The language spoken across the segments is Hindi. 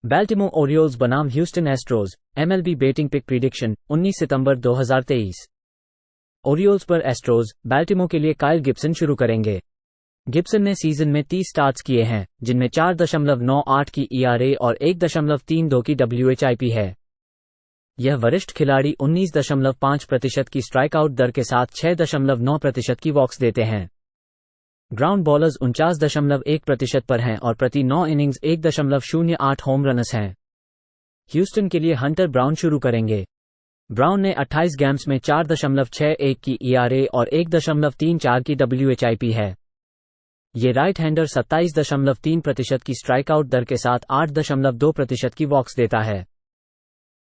बैल्टिमोर ओरियोल्स बनाम Houston Astros, MLB betting pick prediction 19 सितंबर 2023। ओरियोल्स पर एस्ट्रोज, बैल्टिमोर के लिए काइल गिब्सन शुरू करेंगे। गिब्सन ने सीजन में 30 स्टार्ट्स किए हैं, जिनमें 4.98 की ERA और 1.32 की WHIP है। यह वरिष्ठ खिलाड़ी 19.5% की स्ट्राइकआउट दर के साथ 6.9% की वॉक्स देते हैं। ग्राउंड बॉलर्स 49.1% पर हैं और प्रति 9 इनिंग्स 1.08 होम रन्स हैं। ह्यूस्टन के लिए हंटर ब्राउन शुरू करेंगे। ब्राउन ने 28 गेम्स में 4.61 की ERA और 1.34 की WHIP है। ये राइट हैंडर 27.3% की स्ट्राइकआउट दर के साथ 8.2% की वॉक्स देता है।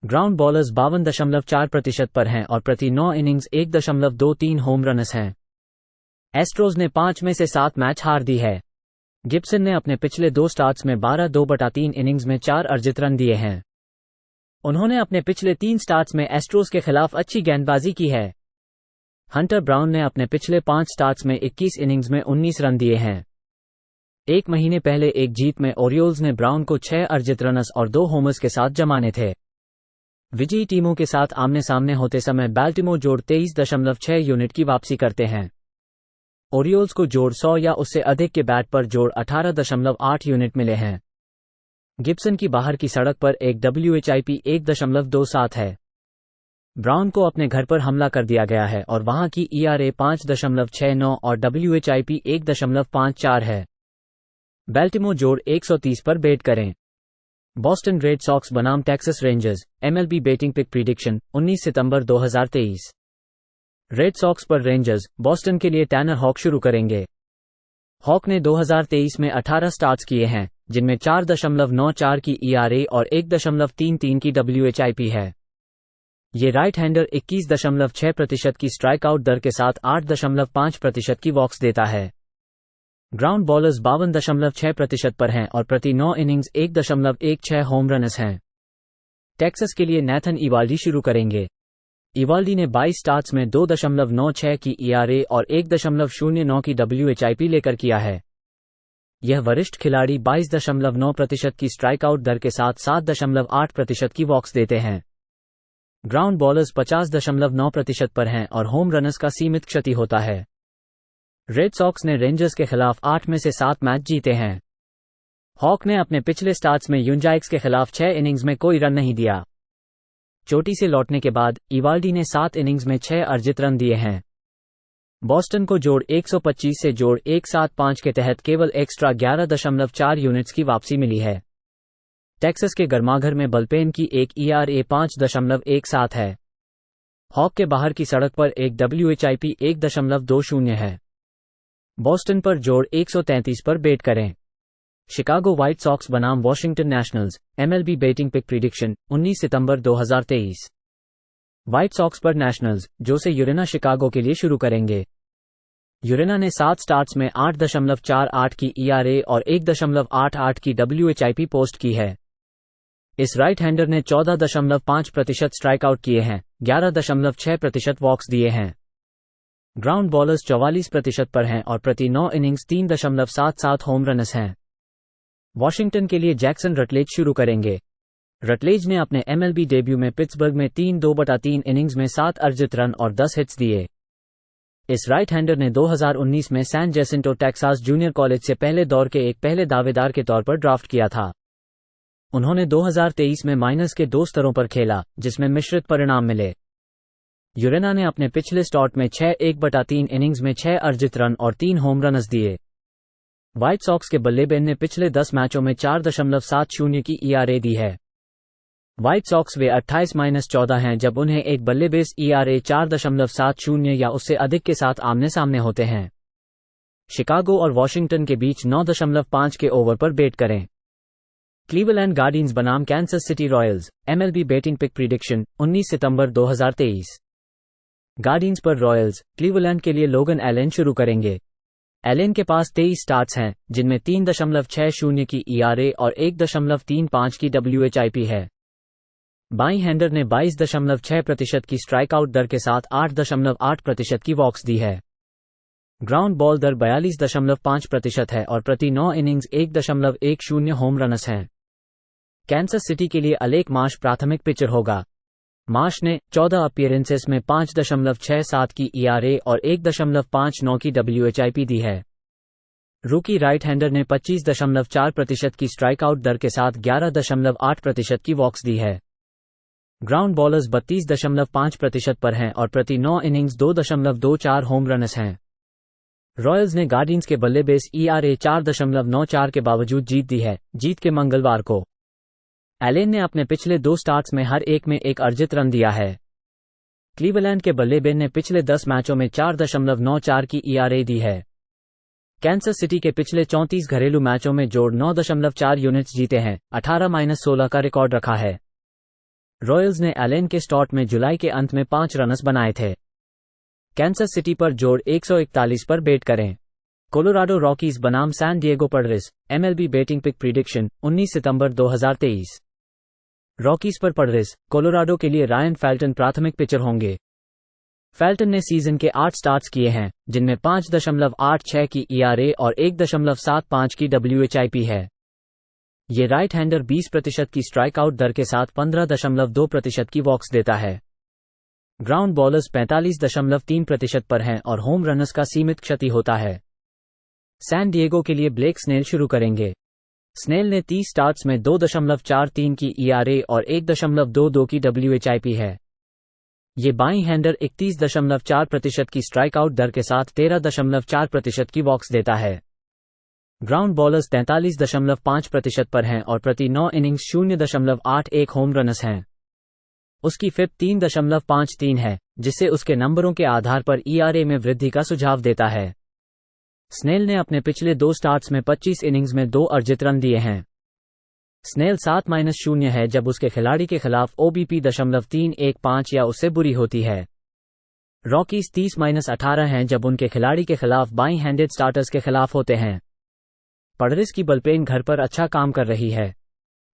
ग्राउंड बॉलर्स 52.4% पर हैं और प्रति 9 इनिंग्स 1.23 होम रन्स हैं। एस्ट्रोज ने 5 में से 7 मैच हार दी है। गिब्सन ने अपने पिछले 2 स्टार्ट्स में 12.2/3 इनिंग्स में 4 अर्जित रन दिए हैं। उन्होंने अपने पिछले 3 स्टार्ट्स में एस्ट्रोज के खिलाफ अच्छी गेंदबाजी की है। हंटर ब्राउन ने अपने पिछले 5 स्टार्ट्स में 21 इनिंग्स में 19 रन दिए हैं। 1 महीने पहले एक जीत में ओरियोल्स ने ब्राउन को 6 अर्जित रन्स और 2 होमर्स के साथ जमाने थे। विजयी टीमों के साथ आमने सामने होते समय बैल्टिमोर जोड़ 23.6 यूनिट की वापसी करते हैं। ओरियोल्स को जोड़ 100 या उससे अधिक के बैट पर जोड़ 18.8 यूनिट मिले हैं। गिब्सन की बाहर की सड़क पर एक WHIP 1.27 है। ब्राउन को अपने घर पर हमला कर दिया गया है और वहां की ERA 5.69 और WHIP 1.54 है। बैल्टिमोर जोड़ 130 पर बेट करें। बॉस्टन रेड सॉक्स बनाम Texas Rangers, MLB betting pick prediction 19 सितंबर 2023। रेड सॉक्स पर रेंजर्स, बॉस्टन के लिए टैनर हॉक शुरू करेंगे। हॉक ने 2023 में 18 स्टार्ट्स किए हैं, जिनमें 4.94 की ERA और 1.33 की WHIP है। ये राइट हैंडर 21.6% की स्ट्राइकआउट दर के साथ 8.5% की वॉक्स देता है। ग्राउंड बॉलर्स 52.6% पर हैं और प्रति 9 इनिंग्स 1.16 होम रन्स हैं। टेक्सास के लिए नैथन इवाल्डी शुरू करेंगे। इवाल्डी ने 22 स्टार्ट्स में 2.96 की ERA और 1.09 की WHIP लेकर किया है। यह वरिष्ठ खिलाड़ी 22.9% की स्ट्राइकआउट दर के साथ 7.8% की वॉक्स देते हैं। ग्राउंड बॉलर्स 50.9% पर हैं और होम रनर्स का सीमित क्षति होता है। रेड सॉक्स ने रेंजर्स के खिलाफ 8 में से 7 मैच जीते हैं। हॉक ने अपने पिछले स्टार्ट्स में यूनजाइक्स के खिलाफ 6 इनिंग्स में कोई रन नहीं दिया। चोटी से लौटने के बाद इवाल्डी ने 7 इनिंग्स में 6 अर्जित रन दिए हैं। बॉस्टन को जोड़ 125 से जोड़ 175 के तहत केवल एक्स्ट्रा 11.4 यूनिट्स की वापसी मिली है। टेक्सास के गर्माघर में बुलपेन की एक ERA 5.17 है। हॉक के बाहर की सड़क पर एक WHIP 1.20 है। बॉस्टन पर जोड़ 133 पर बेट करें। शिकागो व्हाइट सॉक्स बनाम Washington Nationals, MLB betting pick prediction 19 सितंबर 2023। व्हाइट सॉक्स पर नेशनल्स, जोसे यूरेना शिकागो के लिए शुरू करेंगे। यूरेना ने 7 स्टार्ट्स में 8.48 की ERA और 1.88 की WHIP पोस्ट की है। इस राइट हैंडर ने 14.5% स्ट्राइकआउट किए हैं, 11.6% वॉक्स दिए हैं। ग्राउंड बॉलर्स 44% पर हैं और प्रति 9 इनिंग्स 3.77 होम रन्स हैं। वॉशिंगटन के लिए जैक्सन रटलेज शुरू करेंगे। रटलेज ने अपने MLB डेब्यू में पिट्सबर्ग में 3.2/3 इनिंग्स में 7 अर्जित रन और 10 हिट्स दिए। इस राइट हैंडर ने 2019 में सैन जेसिंटो टेक्सास जूनियर कॉलेज से पहले दौर के एक पहले दावेदार के तौर पर ड्राफ्ट किया था। उन्होंने 2023 में माइनस के 2 स्तरों पर खेला, जिसमें मिश्रित परिणाम मिले। यूरेना ने अपने पिछले स्टार्ट में 1/3 इनिंग्स में 6 अर्जित रन और 3 होम रन्स दिए। व्हाइट सॉक्स के बल्लेबाज ने पिछले 10 मैचों में 4.70 की ERA दी है। व्हाइट सॉक्स वे 28-14 हैं जब उन्हें एक बल्लेबाज ERA 4.70 या उससे अधिक के साथ आमने सामने होते हैं। शिकागो और वॉशिंगटन के बीच 9.5 के ओवर पर बेट करें। क्लीवलैंड गार्डियंस बनाम Kansas City Royals, MLB betting pick prediction 19 सितंबर 2023। गार्डियंस पर रॉयल्स, क्लीवलैंड के लिए लोगन एलेन शुरू करेंगे। एलेन के पास 23 स्टार्ट्स हैं, जिनमें 3.60 की ERA और 1.35 की WHIP है। बाई हैंडर ने 22.6% की स्ट्राइकआउट दर के साथ 8.8% की वॉक्स दी है। ग्राउंड बॉल दर 42.5% है और प्रति 9 इनिंग्स 1.10 होम रन्स हैं। कैंसस सिटी के लिए अलेक मार्श प्राथमिक पिचर होगा। मार्श ने 14 अपीयरेंसेस में 5.67 की ERA और 1.59 की WHIP दी है। रूकी राइट हैंडर ने 25.4% की स्ट्राइक आउट दर के साथ 11.8% की वॉक्स दी है। ग्राउंड बॉलर्स 32.5% पर हैं और प्रति 9 इनिंग्स 2.24 होम रन्स हैं। रॉयल्स ने गार्डियंस के बल्लेबाज ERA 4.94 के बावजूद जीत दी है। जीत के मंगलवार को एलेन ने अपने पिछले 2 स्टार्ट्स में हर एक में एक अर्जित रन दिया है। क्लीवलैंड के बल्लेबाज ने पिछले 10 मैचों में 4.94 की ERA दी है। कैंसस सिटी के पिछले 34 घरेलू मैचों में जोड़ 9.4 यूनिट्स जीते हैं, 18-16 का रिकॉर्ड रखा है। रॉयल्स ने एलेन के स्टार्ट में जुलाई के अंत में 5 रन्स बनाए थे। कैंसस सिटी पर जोड़ 141 पर बेट करें। कोलोराडो रॉकीज बनाम San Diego Padres, MLB betting pick prediction 19 सितंबर 2023। रॉकीज पर पैड्रेस, कोलोराडो के लिए रायन फेल्टन प्राथमिक पिचर होंगे। फेल्टन ने सीजन के 8 स्टार्ट्स किए हैं, जिनमें 5.86 की ERA और 1.75 की WHIP है। ये राइट हैंडर 20% की स्ट्राइक आउट दर के साथ 15.2% की वॉक्स देता है। ग्राउंड बॉलर्स 45.3% पर हैं और होम रनर्स का सीमित क्षति होता है। सैन डिएगो के लिए ब्लेक स्नेल शुरू करेंगे। स्नेल ने 30 स्टार्ट्स में 2.43 की ERA और 1.22 की WHIP है। ये बाईं हैंडर 31.4% की स्ट्राइक आउट दर के साथ 13.4% की वॉक्स देता है। ग्राउंड बॉलर्स 43.5% पर हैं और प्रति 9 इनिंग्स 0.81 होम रनर्स हैं। उसकी FIP 3.53 है, जिससे उसके नंबरों के आधार पर ERA में वृद्धि का सुझाव देता है। स्नेल ने अपने पिछले 2 स्टार्ट्स में 25 इनिंग्स में 2 अर्जित रन दिए हैं। स्नेल 7-0 है जब उसके खिलाड़ी के खिलाफ OBP .315 या उससे बुरी होती है। रॉकीज 30-18 हैं जब उनके खिलाड़ी के खिलाफ बाईं हैंडेड स्टार्टर्स के खिलाफ होते हैं। पैड्रेस की बलपेन घर पर अच्छा काम कर रही है।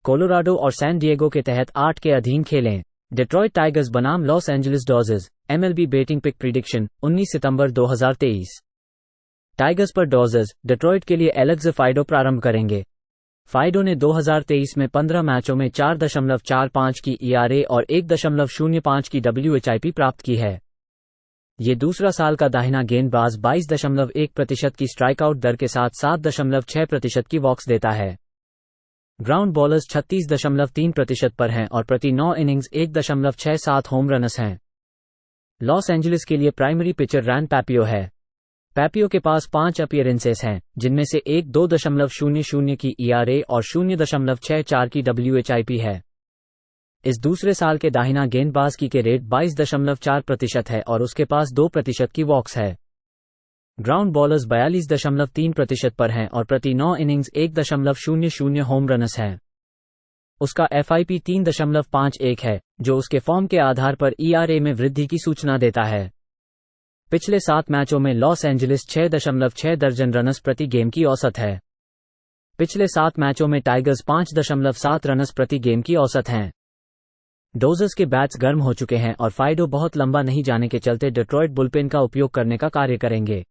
कोलोराडो और सैन डिएगो के तहत 8 के अधीन खेलें। डेट्रॉयट टाइगर्स बनाम Los Angeles Dodgers, MLB betting pick prediction 19 सितंबर 2023। टाइगर्स पर डॉजर्स, डेट्रॉयट के लिए एलेक्स फाइडो प्रारंभ करेंगे। फाइडो ने 2023 में 15 मैचों में 4.45 की ERA और 1.05 की WHIP प्राप्त की है। ये दूसरा साल का दाहिना गेंदबाज 22.1% की स्ट्राइक आउट दर के साथ 7.6% की वॉक्स देता है। ग्राउंड बॉलर्स 36.3% पर हैं और प्रति 9 इनिंग्स 1.67 होम रनर्स हैं। लॉस एंजलिस के लिए प्राइमरी पिचर रैन पैपियो है। पैपियो के पास 5 अपीयरेंसेस हैं, जिनमें से एक 2.00 की ERA और 0.64 की WHIP है। इस दूसरे साल के दाहिना गेंदबाज की रेट 22.4% है और उसके पास 2% की वॉक्स है। ग्राउंड बॉलर्स 42.3% पर हैं और प्रति 9 इनिंग्स 1.00 होम रनर्स हैं। उसका FIP 3.51 है, जो उसके फॉर्म के आधार पर ERA में वृद्धि की सूचना देता है। पिछले 7 मैचों में लॉस एंजलिस 6.6 दर्जन रनर्स प्रति गेम की औसत है। पिछले 7 मैचों में टाइगर्स 5.7 रनर्स प्रति गेम की औसत हैं। डोजर्स के बैट्स गर्म हो चुके हैं और फाइडो बहुत लंबा नहीं जाने के चलते डेट्रॉयट बुलपेन का उपयोग करने का कार्य करेंगे।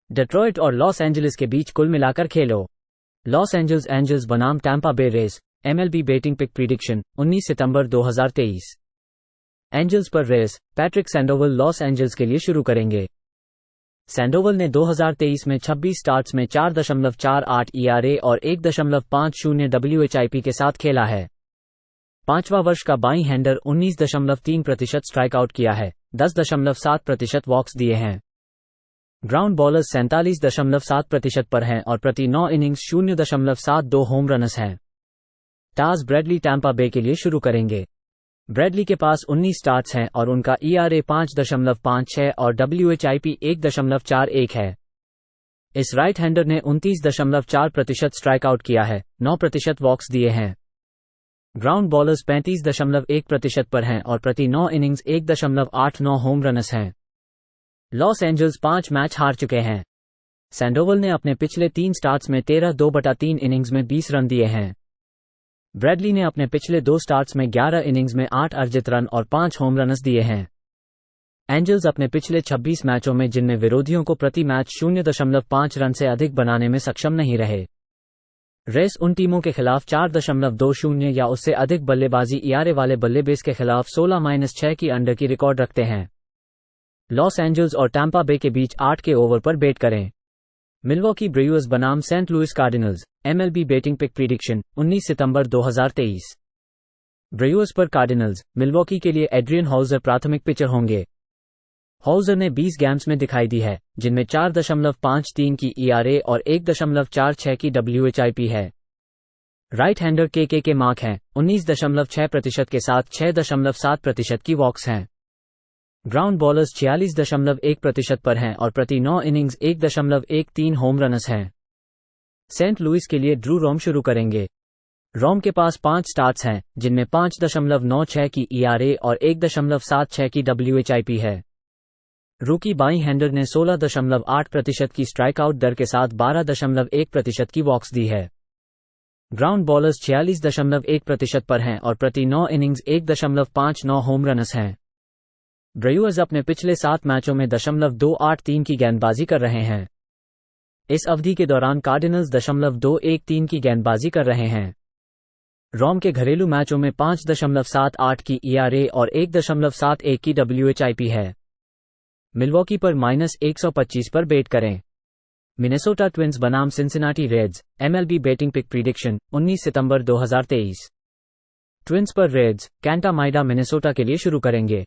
डेट्रॉयट और लॉस एंजलिस के बीच कुल मिलाकर खेलो। लॉस एंजल्स बनाम Tampa Bay Rays, MLB betting pick prediction 19 सितंबर 2023। एंजल्स पर Rays, Patrick Sandoval Los Angeles के लिए शुरू करेंगे। सैंडोवल ने 2023 में 26 स्टार्ट्स में 4.48 ERA और 1.50 WHIP के साथ खेला है। 5वां वर्ष का बाईं हैंडर 19.3% स्ट्राइक आउट किया है, 10.7% वॉक्स दिए हैं। ग्राउंड बॉलर्स 47.7% पर हैं और प्रति 9 इनिंग्स 0.72 होम रनर्स हैं। टाज ब्रैडली टैंपा बे के लिए शुरू करेंगे। ब्रैडली के पास 19 स्टार्ट्स हैं और उनका ERA 5.56 और WHIP 1.41 है। इस राइट हैंडर ने 29.4% स्ट्राइक आउट किया है, 9% वॉक्स दिए हैं। ग्राउंड बॉलर्स 35.1% पर हैं और प्रति 9 इनिंग्स 1.89 होम रनर्स हैं। लॉस एंजल्स 5 मैच हार चुके हैं। सैंडोवल ने अपने पिछले 3 स्टार्ट्स में 13-2/3 इनिंग्स में 20 रन दिए हैं। ब्रैडली ने अपने पिछले 2 स्टार्ट्स में 11 इनिंग्स में 8 अर्जित रन और 5 होम रन्स दिए हैं। एंजल्स अपने पिछले 26 मैचों में जिनमें विरोधियों को प्रति मैच 0.5 रन से अधिक बनाने में सक्षम नहीं रहे। रेस उन टीमों के खिलाफ 4.20 या उससे अधिक बल्लेबाजी ERA वाले बल्लेबाज के खिलाफ 16-6 की अंडर की रिकॉर्ड रखते हैं। लॉस एंजल्स और टैंपा बे के बीच 8 के ओवर पर बेट करें। मिल्वॉकी ब्रेवर्स बनाम Saint Louis Cardinals, MLB betting pick prediction 19 सितंबर 2023। ब्रेवर्स पर कार्डिनल्स, मिल्वॉकी के लिए एड्रियन हॉल्जर प्राथमिक पिचर होंगे। हॉल्जर ने 20 गेम्स में दिखाई दी है, जिनमें 4.53 की ERA और 1.46 की WHIP है। राइट हैंडर के मार्क हैं, 19.6% के साथ 6.7% की वॉक्स हैं। ग्राउंड बॉलर्स 46.1% पर हैं और प्रति 9 इनिंग्स 1.13 होम रनर्स हैं। सेंट लुइस के लिए ड्रू रॉम शुरू करेंगे। रॉम के पास 5 स्टार्ट्स हैं, जिनमें 5.96 की ERA और 1.76 की WHIP है। रूकी बाईं हैंडर ने 16.8% की स्ट्राइकआउट दर के साथ 12.1% की वॉक्स दी है। ग्राउंड बॉलर्स 46.1% पर हैं और प्रति 9 इनिंग्स 1.59 होम रनर्स हैं। ब्रेवर्स अपने पिछले 7 मैचों में 0.283 की गेंदबाजी कर रहे हैं। इस अवधि के दौरान कार्डिनल्स 0.213 की गेंदबाजी कर रहे हैं। रॉम के घरेलू मैचों में 5.78 की ERA और 1.71 की WHIP है। मिल्वॉकी पर -125 पर बेट करें। मिनेसोटा ट्विंस बनाम Cincinnati Reds, MLB betting pick prediction 19 सितंबर 2023। ट्विंस पर रेड्स, कैंटा माइडा मिनेसोटा के लिए शुरू करेंगे।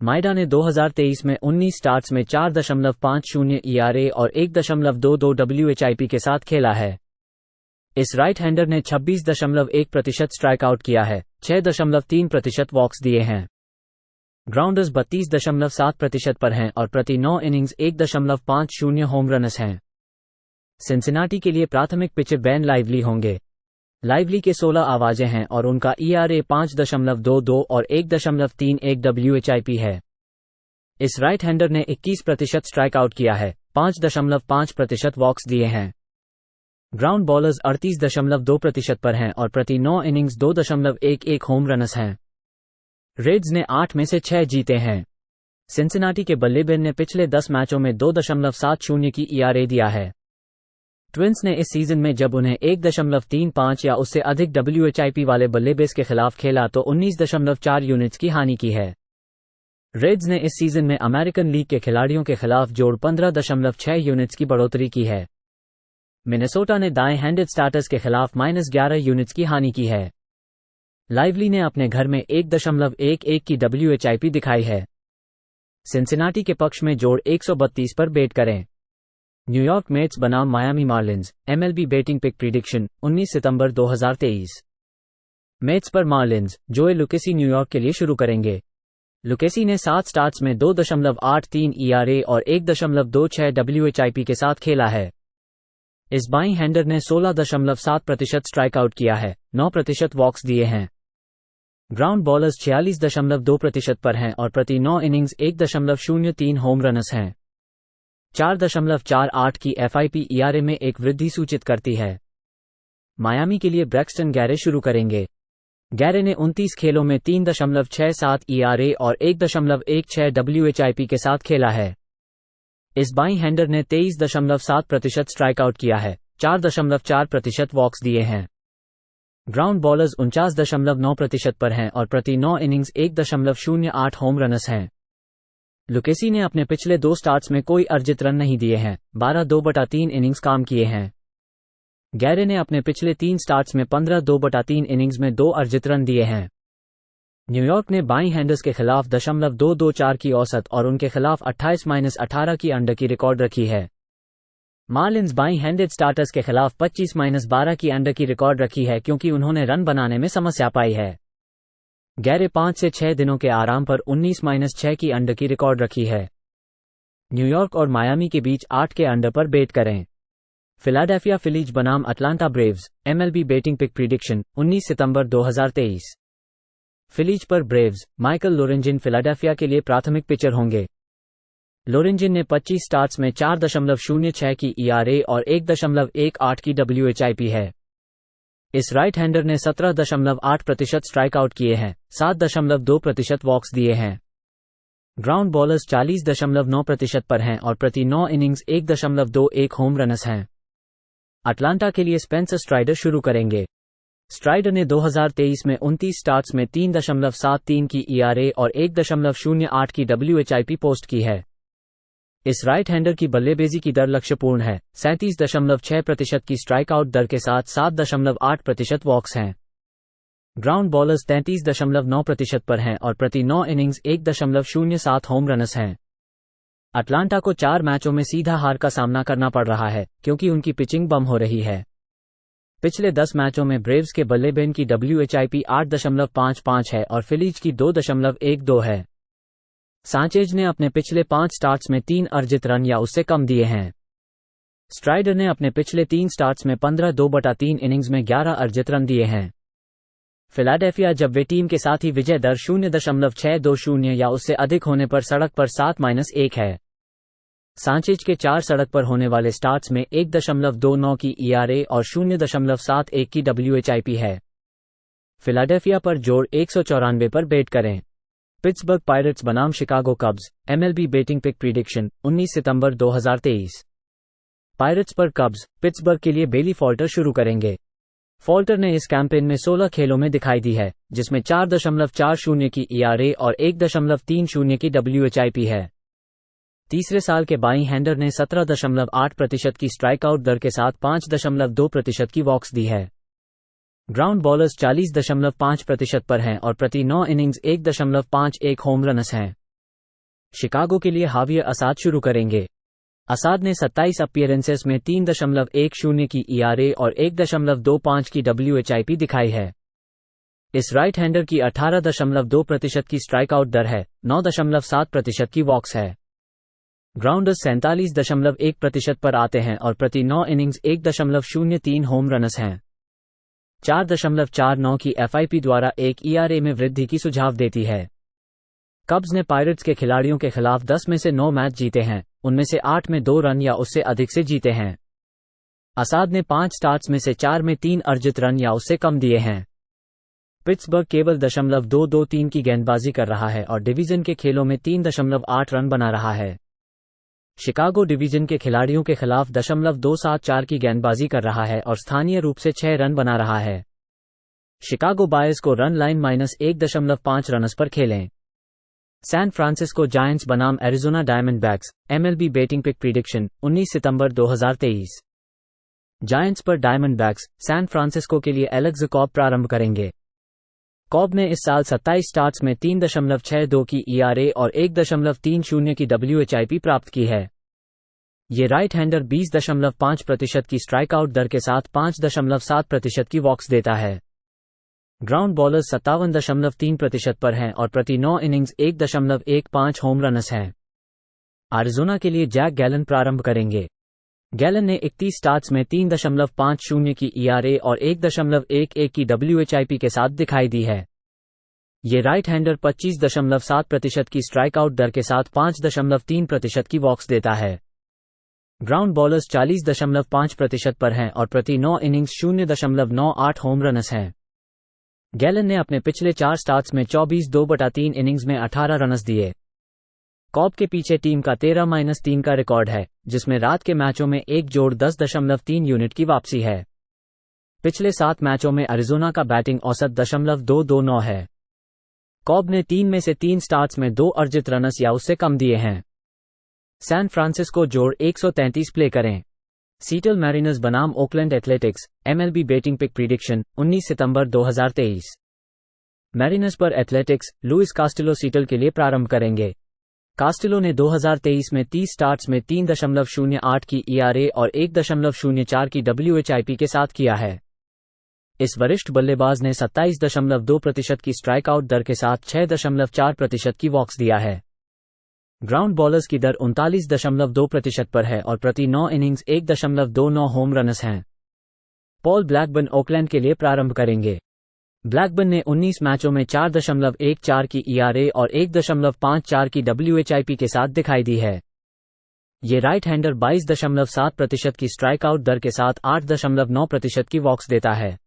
माइडा ने 2023 में 19 स्टार्ट्स में 4.50 ERA और 1.22 WHIP के साथ खेला है। इस राइट हैंडर ने 26.1% स्ट्राइकआउट किया है, 6.3% वॉक्स दिए हैं। ग्राउंडर्स 32.7% पर हैं और प्रति 9 इनिंग्स 1.50 होम रनर्स हैं। सिंसिनाटी के लिए प्राथमिक पिचर बेन लाइवली होंगे। लाइवली के 16 आवाजें हैं और उनका ERA 5.22 और 1.31 WHIP है। इस राइट हैंडर ने 21% स्ट्राइकआउट किया है, 5.5% वॉक्स दिए हैं। ग्राउंड बॉलर्स 38.2% पर हैं और प्रति 9 इनिंग्स 2.11 होम रनर्स हैं। रेड्स ने 8 में से 6 जीते हैं। सिंसिनाटी के बल्लेबाज ने पिछले 10 मैचों में 2.70 की ERA दिया है। ट्विंस ने इस सीजन में जब उन्हें 1.35 या उससे अधिक WHIP वाले बल्लेबाज के खिलाफ खेला तो 19.4 यूनिट्स की हानि की है। रेड्स ने इस सीजन में अमेरिकन लीग के खिलाड़ियों के खिलाफ जोड़ 15.6 यूनिट्स की बढ़ोतरी की है। मिनेसोटा ने दाएं हैंडेड स्टार्टर्स के खिलाफ -11 यूनिट्स की हानि की है। लाइवली ने अपने घर में 1.11 की WHIP दिखाई है। सिंसिनाटी के पक्ष में जोड़ 132 पर बेट करें। न्यूयॉर्क मेट्स बनाम Miami Marlins, MLB betting pick prediction 19 सितंबर 2023। मेट्स पर मार्लिन्स, जोए लुकेसी न्यूयॉर्क के लिए शुरू करेंगे। लुकेसी ने 7 स्टार्ट्स में 2.83 ERA और 1.26 WHIP के साथ खेला है। इस बाईं हैंडर ने 16.7% स्ट्राइकआउट किया है, 9% वॉक्स दिए हैं। ग्राउंड बॉलर्स 46.2% पर हैं और प्रति 9 इनिंग्स 1.03 होम रनर्स हैं। 4.48 की FIP ERA में एक वृद्धि सूचित करती है। मायामी के लिए ब्रैक्सटन गैरे शुरू करेंगे। गैरे ने 29 खेलों में 3.67 ERA और 1.16 WHIP के साथ खेला है। इस बाईं हैंडर ने 23.7% स्ट्राइकआउट किया है, 4.4% वॉक्स दिए हैं। ग्राउंड बॉलर्स 49.9% पर हैं और प्रति 9 इनिंग्स 1.08 होम रनर्स हैं। लुकेसी ने अपने पिछले 2 स्टार्ट्स में कोई अर्जित रन नहीं दिए हैं, 12/2/3 इनिंग्स काम किए हैं। गैरे ने अपने पिछले 3 स्टार्ट्स में 15/2/3 इनिंग्स में 2 अर्जित रन दिए हैं। न्यूयॉर्क ने बाईं हैंडर्स के खिलाफ 0.224 की औसत और उनके खिलाफ 28-18 की अंडर की रिकॉर्ड रखी है। मार्लिन्स बाईं हैंडेड स्टार्टर्स के खिलाफ 25-12 की अंडर की रिकॉर्ड रखी है क्योंकि उन्होंने रन बनाने में समस्या पाई है। गैरे 5 से 6 दिनों के आराम पर 19-6 की अंडर की रिकॉर्ड रखी है। न्यूयॉर्क और मायामी के बीच 8 के अंडर पर बेट करें। फिलाडेल्फिया फिलीज बनाम Atlanta Braves, MLB betting pick prediction 19 सितंबर 2023। फिलीज पर ब्रेव्स, माइकल लोरेंजिन फिलाडेल्फिया के लिए प्राथमिक पिचर होंगे। लोरेंजिन ने 25 स्टार्ट्स में 4.06 की ERA और 1.18 की WHIP है। इस राइट हैंडर ने 17.8% स्ट्राइकआउट किए हैं, 7.2% वॉक्स दिए हैं। ग्राउंड बॉलर्स 40.9% पर हैं और प्रति 9 इनिंग्स 1.21 होम रनर्स हैं। अटलांटा के लिए स्पेंसर स्ट्राइडर शुरू करेंगे। स्ट्राइडर ने 2023 में 29 स्टार्ट्स में 3.73 की ERA और 1.08 की WHIP पोस्ट की है। इस राइट हैंडर की बल्लेबाजी की दर लक्ष्यपूर्ण है। 37.6% की स्ट्राइक आउट दर के साथ 7.8% वॉक्स हैं। ग्राउंड बॉलर्स 33.9% पर हैं और प्रति 9 इनिंग्स 1.07 होम रनस हैं। अटलांटा को 4 मैचों में सीधा हार का सामना करना पड़ रहा है क्योंकि उनकी पिचिंग बम हो रही है। पिछले 10 मैचों में ब्रेव्स के बल्लेबाज की WHIP 8.55 है और फिलीज की 2.12 है। सांचेज ने अपने पिछले 5 स्टार्ट्स में 3 अर्जित रन या उससे कम दिए हैं। स्ट्राइडर ने अपने पिछले 3 स्टार्ट्स में 15/2/3 इनिंग्स में 11 अर्जित रन दिए हैं। फिलाडेल्फिया जब वे टीम के साथ ही विजय दर 0.620 या उससे अधिक होने पर सड़क पर 7-1 है। सांचेज के 4 सड़क पर होने वाले स्टार्ट्स में 1.29 की ERA और 0.71 की WHIP है। फिलाडेल्फिया पर जोड़ 194 पर बेट करें। पिट्सबर्ग पायरेट्स बनाम Chicago Cubs, MLB betting pick prediction 19 सितंबर 2023। पायरेट्स पर कब्स, पिट्सबर्ग के लिए बेली फॉल्टर शुरू करेंगे। फॉल्टर ने इस कैंपेन में 16 खेलों में दिखाई दी है, जिसमें 4.40 की ERA और 1.30 की WHIP है। तीसरे साल के बाई हैंडर ने 17.8% की स्ट्राइक आउट दर के साथ 5.2% की वॉक्स दी है। ग्राउंड बॉलर्स 40.5% पर हैं और प्रति 9 इनिंग्स 1.51 होम रनस हैं। शिकागो के लिए हावियर असाद शुरू करेंगे। असाद ने 27 अपीयरेंसेस में 3.10 की ERA और 1.25 की WHIP दिखाई है। इस राइट हैंडर की 18.2% की स्ट्राइक आउट दर है, 9.7% की वॉक्स है। ग्राउंडर्स 47.1% पर आते हैं और प्रति 9 इनिंग्स 1.03 होम रनस हैं। 4.49 की FIP द्वारा एक ERA में वृद्धि की सुझाव देती है। कब्स ने पायरेट्स के खिलाड़ियों के खिलाफ 10 में से 9 मैच जीते हैं, उनमें से 8 में 2 रन या उससे अधिक से जीते हैं। असाद ने 5 स्टार्ट्स में से 4 में 3 अर्जित रन या उससे कम दिए हैं। पिट्सबर्ग केवल 0.223 की गेंदबाजी कर रहा है और डिवीजन के खेलों में 3.8 रन बना रहा है। शिकागो डिवीजन के खिलाड़ियों के खिलाफ 0.274 की गेंदबाजी कर रहा है और स्थानीय रूप से 6 रन बना रहा है। शिकागो बायर्स को रन लाइन -1.5 रनस पर खेलें। सैन फ्रांसिस्को जायंट्स बनाम Arizona Diamondbacks, MLB betting pick prediction 19 सितंबर 2023। जायंट्स पर डायमंडबैक्स, सैन फ्रांसिस्को के लिए एलेक्स कॉब प्रारंभ करेंगे। कॉब ने इस साल 27 स्टार्ट्स में 3.62 की ERA और 1.30 की WHIP प्राप्त की है। ये राइट हैंडर 20.5% की स्ट्राइक आउट दर के साथ 5.7% की वॉक्स देता है। ग्राउंड बॉलर्स 57.3% पर हैं और प्रति 9 इनिंग्स 1.15 होम रनस हैं। एरिज़ोना के लिए जैक गैलन प्रारंभ करेंगे। गैलन ने 31 स्टार्ट्स में 3.50 की ERA और 1.11 की WHIP के साथ दिखाई दी है। ये राइट हैंडर 25.7% की स्ट्राइक आउट दर के साथ 5.3% की वॉक्स देता है। ग्राउंड बॉलर्स 40.5% पर हैं और प्रति 9 इनिंग्स 0.98 होम रनस हैं। गैलन ने अपने पिछले 4 स्टार्ट्स में 24/2/3 इनिंग्स में 18 रनस दिए। कॉब के पीछे टीम का 13-3 का रिकॉर्ड है, जिसमें रात के मैचों में एक जोड़ 10.3 यूनिट की वापसी है। पिछले 7 मैचों में एरिज़ोना का बैटिंग औसत 0.229 है। कॉब ने 3 में से 3 स्टार्ट्स में 2 अर्जित रनस या उससे कम दिए हैं। सैन फ्रांसिस्को जोड़ 133 प्ले करें। सीटल मैरिनर्स बनाम Oakland Athletics, MLB betting pick prediction 19 सितंबर 2023। मैरिनर्स पर एथलेटिक्स, लुइस कास्टिलो सीटल के लिए प्रारंभ करेंगे। कास्टिलो ने 2023 में 30 स्टार्ट्स में 3.08 की ERA और 1.04 की WHIP के साथ किया है। इस वरिष्ठ बल्लेबाज ने 27.2% की स्ट्राइक आउट दर के साथ 6.4% की वॉक्स दिया है। ग्राउंड बॉलर्स की दर 39.2% पर है और प्रति 9 इनिंग्स 1.29 होम रनस हैं। पॉल ब्लैकबर्न ओकलैंड के लिए प्रारंभ करेंगे। ब्लैकबर्न ने 19 मैचों में 4.14 की ERA और 1.54 की WHIP के साथ दिखाई दी है। ये राइट हैंडर 22.7% की स्ट्राइक आउट दर के साथ 8.9% की वॉक्स देता है।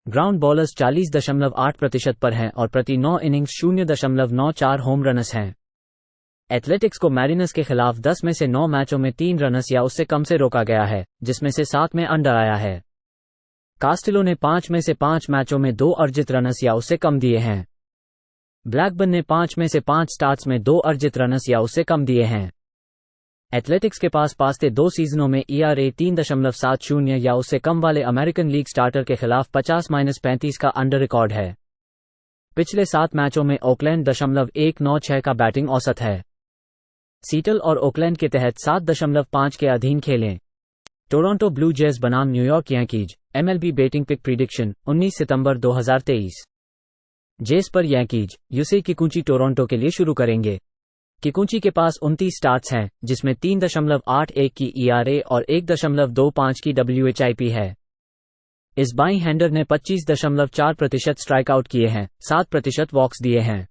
ग्राउंड बॉलर्स 40.8% पर हैं और प्रति 9 इनिंग्स 0.94 होम रनस हैं। एथलेटिक्स को मैरिनर्स के खिलाफ 10 में से 9 मैचों में 3 रनस या उससे कम से रोका गया है, जिसमें से 7 में अंडर आया है। कास्टिलो ने 5 में से 5 मैचों में 2 अर्जित रनस या उससे कम दिए हैं। ब्लैकबर्न ने 5 में से 5 स्टार्ट्स में 2 अर्जित रनस या उससे कम दिए हैं। एथलेटिक्स के पास पासते 2 सीजनों में ERA 3.70 या उससे कम वाले अमेरिकन लीग स्टार्टर के खिलाफ 50-35 का अंडर रिकॉर्ड है। पिछले 7 मैचों में ओकलैंड 196 का बैटिंग औसत है। सीटल और ओकलैंड के तहत 7.5 के अधीन खेलें। टोरंटो ब्लू जेज बनाम New York Yankees, MLB betting pick prediction 19 सितंबर 2023। जेस पर यांकीज, यूसे किकुची टोरंटो के लिए शुरू करेंगे। किकुची के पास 29 स्टार्ट्स हैं, जिसमें 3.81 की ERA और 1.25 की WHIP है। इस बाई हैंडर ने 25.4% स्ट्राइकआउट किए हैं, 7% वॉक्स दिए हैं।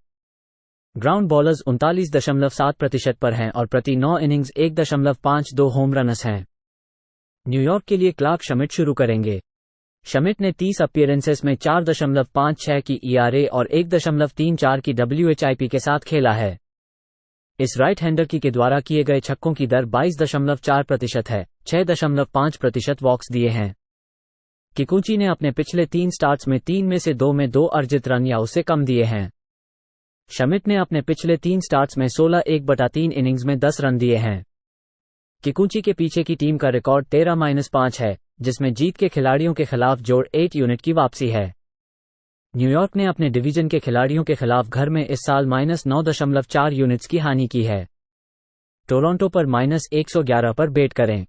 ग्राउंड बॉलर्स 39.7% पर हैं और प्रति 9 इनिंग्स 1.52 होम रनस हैं। न्यूयॉर्क के लिए क्लार्क शमिट शुरू करेंगे। शमिट ने 30 अपीयरेंसेस में 4.56 की ERA और 1.34 की WHIP के साथ खेला है। इस राइट हैंडर के द्वारा किए गए छक्कों की दर 22.4% है, 6.5% वॉक्स दिए हैं। किकुची ने अपने पिछले 3 स्टार्ट्स में 3 में से 2 में 2 अर्जित रन या उससे कम दिए हैं। शमिट ने अपने पिछले 3 स्टार्ट्स में 16 इनिंग्स में 10 रन दिए हैं। किकुची के पीछे की टीम का रिकॉर्ड 13-5 है, जिसमें जीत के खिलाड़ियों के खिलाफ जोड़ 8 यूनिट की वापसी है। न्यूयॉर्क ने अपने डिवीजन के खिलाड़ियों के खिलाफ घर में इस साल -9.4 यूनिट्स की हानि की है। टोरंटो पर -111 पर बेट करें।